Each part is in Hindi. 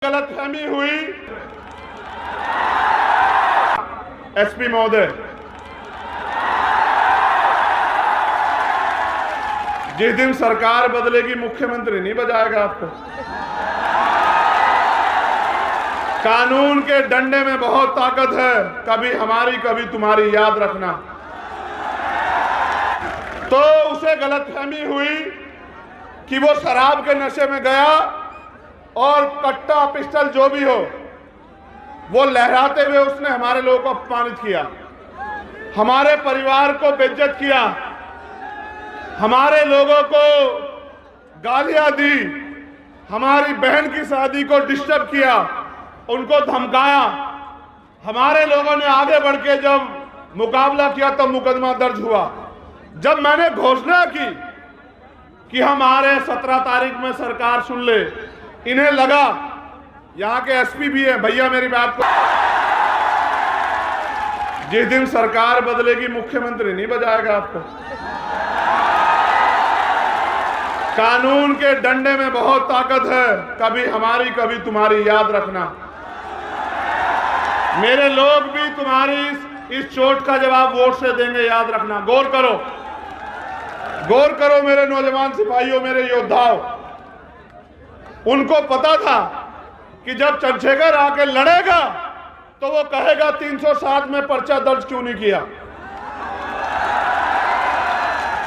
गलतफहमी हुई। एसपी महोदय, जिस दिन सरकार बदलेगी मुख्यमंत्री नहीं बजाएगा आपको। कानून के डंडे में बहुत ताकत है, कभी हमारी कभी तुम्हारी, याद रखना। तो उसे गलतफहमी हुई कि वो शराब के नशे में गया और कट्टा पिस्टल जो भी हो वो लहराते हुए उसने हमारे लोगों को अपमानित किया, हमारे परिवार को बेइज्जत किया, हमारे लोगों को गालियां दी, हमारी बहन की शादी को डिस्टर्ब किया, उनको धमकाया। हमारे लोगों ने आगे बढ़ के जब मुकाबला किया तो मुकदमा दर्ज हुआ। जब मैंने घोषणा की कि हम आ रहे 17 तारीख में सरकार सुन ले, इन्हें लगा, यहाँ के एसपी भी हैं, भैया मेरी बात को, जिस दिन सरकार बदलेगी मुख्यमंत्री नहीं बजाएगा आपको। कानून के डंडे में बहुत ताकत है, कभी हमारी कभी तुम्हारी, याद रखना। मेरे लोग भी तुम्हारी इस चोट का जवाब वोट से देंगे, याद रखना। गौर करो, गौर करो मेरे नौजवान सिपाहियों, मेरे योद्धाओं। उनको पता था कि जब चंद्रशेखर आके लड़ेगा तो वो कहेगा 307 में पर्चा दर्ज क्यों नहीं किया।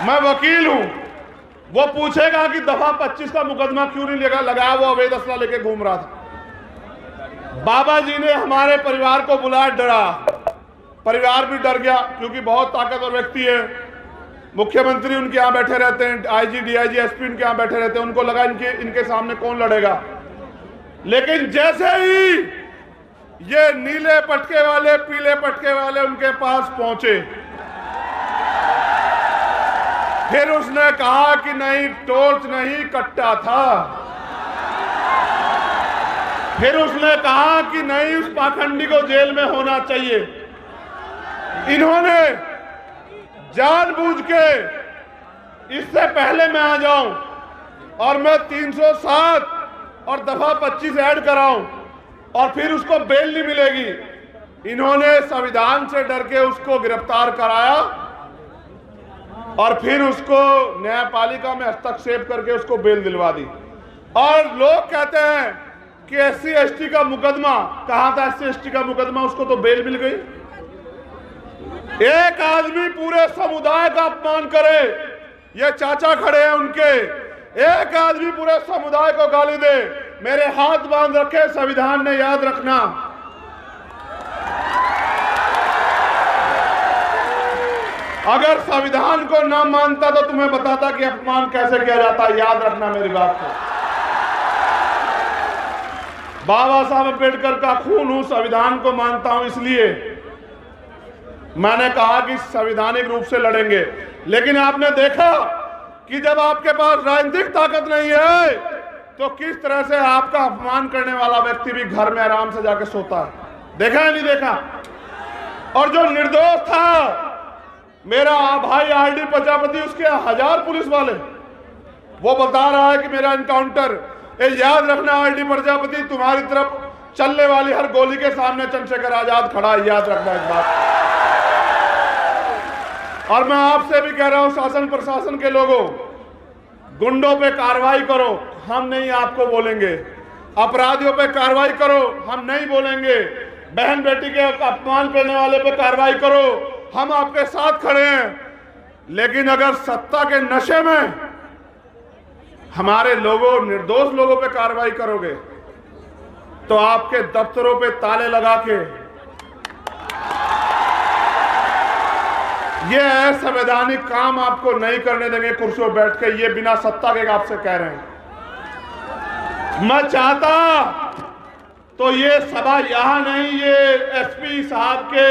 मैं वकील हूं, वो पूछेगा कि दफा 25 का मुकदमा क्यों नहीं लगाया, वो अवैध असला लेके घूम रहा था। बाबा जी ने हमारे परिवार को बुलाया, डरा, परिवार भी डर गया क्योंकि बहुत ताकतवर व्यक्ति है। मुख्यमंत्री उनके यहाँ बैठे रहते हैं, आईजी डीआईजी एसपी उनके यहाँ बैठे रहते हैं, उनको लगा इनके सामने कौन लड़ेगा। लेकिन जैसे ही ये नीले पटके वाले, पीले पटके वाले उनके पास पहुंचे, फिर उसने कहा कि नहीं, टॉर्च नहीं कट्टा था। फिर उसने कहा कि नहीं, उस पाखंडी को जेल में होना चाहिए। इन्होंने जानबूझ के, इससे पहले मैं आ जाऊं और मैं 307 और दफा 25 ऐड कराऊं और फिर उसको बेल नहीं मिलेगी, इन्होंने संविधान से डर के उसको गिरफ्तार कराया और फिर उसको न्यायपालिका में हस्तक्षेप करके उसको बेल दिलवा दी। और लोग कहते हैं कि एससी एसटी का मुकदमा, कहां था एससी एसटी का मुकदमा, उसको तो बेल मिल गई। एक आदमी पूरे समुदाय का अपमान करे, ये चाचा खड़े हैं उनके, एक आदमी पूरे समुदाय को गाली दे, मेरे हाथ बांध रखे संविधान ने, याद रखना। अगर संविधान को ना मानता तो तुम्हें बताता कि अपमान कैसे किया जाता, याद रखना मेरी बात को। बाबा साहब अम्बेडकर का खून हूं, संविधान को मानता हूं, इसलिए मैंने कहा कि संवैधानिक रूप से लड़ेंगे। लेकिन आपने देखा कि जब आपके पास राजनीतिक ताकत नहीं है तो किस तरह से आपका अपमान करने वाला व्यक्ति भी घर में आराम से जाके सोता है। देखा है नहीं देखा? और जो निर्दोष था मेरा भाई आरडी प्रजापति, उसके 1000 पुलिस वाले, वो बता रहा है कि मेरा एनकाउंटर, याद रखना आरडी प्रजापति, तुम्हारी तरफ चलने वाली हर गोली के सामने चंद्रशेखर आजाद खड़ा है, याद रखना इस बात। और मैं आपसे भी कह रहा हूं, शासन प्रशासन के लोगों, गुंडों पे कार्रवाई करो, हम नहीं आपको बोलेंगे। अपराधियों पे कार्रवाई करो, हम नहीं बोलेंगे। बहन बेटी के अपमान करने वाले पे कार्रवाई करो, हम आपके साथ खड़े हैं। लेकिन अगर सत्ता के नशे में हमारे लोगों, निर्दोष लोगों पे कार्रवाई करोगे तो आपके दफ्तरों पे ताले लगा के, ये असंवैधानिक काम आपको नहीं करने देंगे कुर्सियों बैठ के, ये बिना सत्ता के आपसे कह रहे हैं। मैं चाहता तो ये सभा यहां नहीं, ये एसपी साहब के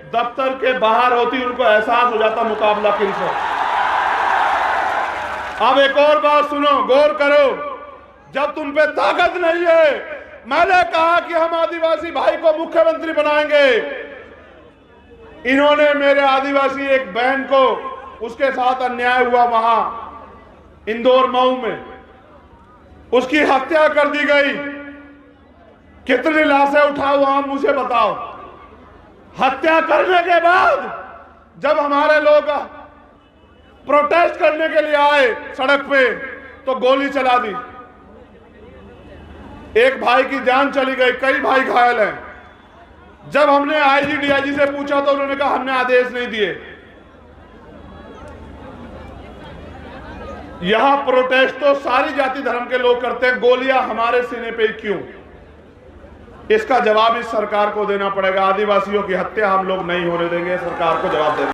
दफ्तर के बाहर होती, उनको एहसास हो जाता मुकाबला किनसे। अब एक और बात सुनो, गौर करो, जब तुम पे ताकत नहीं है, मैंने कहा कि हम आदिवासी भाई को मुख्यमंत्री बनाएंगे। इन्होंने मेरे आदिवासी एक बहन को, उसके साथ अन्याय हुआ वहां इंदौर मऊ में, उसकी हत्या कर दी गई। कितनी लाशें उठाओ आप मुझे बताओ। हत्या करने के बाद जब हमारे लोग प्रोटेस्ट करने के लिए आए सड़क पे तो गोली चला दी, एक भाई की जान चली गई, कई भाई घायल हैं। जब हमने आईजी डीआईजी से पूछा तो उन्होंने कहा हमने आदेश नहीं दिए। यहां प्रोटेस्ट तो सारी जाति धर्म के लोग करते हैं, गोलियां हमारे सीने पे क्यों? इसका जवाब इस सरकार को देना पड़ेगा। आदिवासियों की हत्या हम लोग नहीं होने देंगे, सरकार को जवाब देना।